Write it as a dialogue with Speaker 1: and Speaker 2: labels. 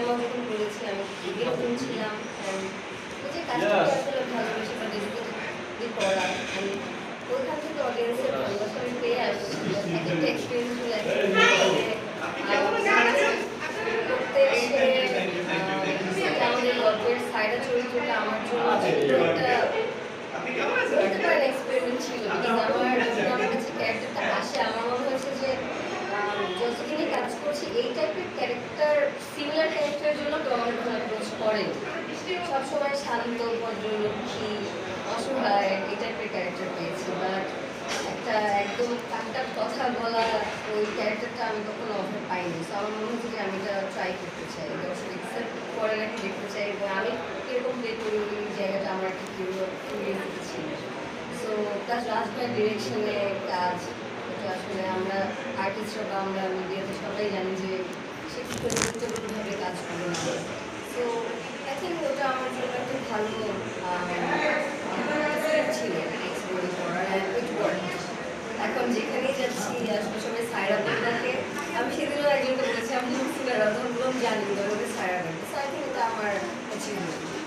Speaker 1: Cinema যখন করেছি আমি এরকম ছিলাম, ওই যে কাজটা আসলে ভালোবেসে বা ডেডিকেটেডলি করা, আমি ওইখান থেকে অডিয়েন্সের ভালোবাসা আমি পেয়ে আসছি। এক একটা এক্সপিরিয়েন্স হলো এক করতে এসে আমাদের গল্পের সাইডা চরিত্রটা আমার জন্য একটা এক্সপেরিমেন্ট ছিল। বিকজ আমার যখন আমার কাছে ক্যারেক্টারটা আসে আমার মনে হয়েছে যে যতদিনই কাজ করছি এই টাইপের ক্যারেক্টার, সিমিলার ক্যারেক্টারের জন্য কেউ আমার কোনো অ্যাপ্রোচ করেনি। সবসময় শান্ত, ভদ্রলক্ষ্মী, অসহায় এই টাইপের ক্যারেক্টার পেয়েছি। বাট একটা একদম টাকটাক কথা বলা ওই ক্যারেক্টারটা আমি কখনো অফার পাইনি। সো আমার মনে হচ্ছে যে আমি এটা ট্রাই করতে চাই, দর্শক অ্যাকসেপ্ট করে নাকি দেখতে চাই, এবং আমি কীরকম প্লে করি ওই জায়গাটা আমার একটা কিউরিয়াসিটি ছিল। সো প্লাস রাজ ভাইয়ের ডিরেকশনে কাজ, এটা আসলে আমরা আর্টিস্টরা বা আমরা মিডিয়াতে সবাই জানি যে সে কী করে গুরুত্বপূর্ণভাবে কাজ করে না। সো আই থিঙ্ক ওটা আমার জন্য একটা ভালো ছিল এক্সপ্লোর করার, অ্যান্ড ইট ওয়ার্ক। এখন যেখানেই যাচ্ছি আসলে সবাই সায়রা বলে ডাকে। আমি সেদিনও একজনকে বলেছি আমি মুসলিমেরা তখন বললাম জানি ওদের সায়রা ডাকে। সো আই থিঙ্ক এটা আমার অ্যাচিভমেন্ট।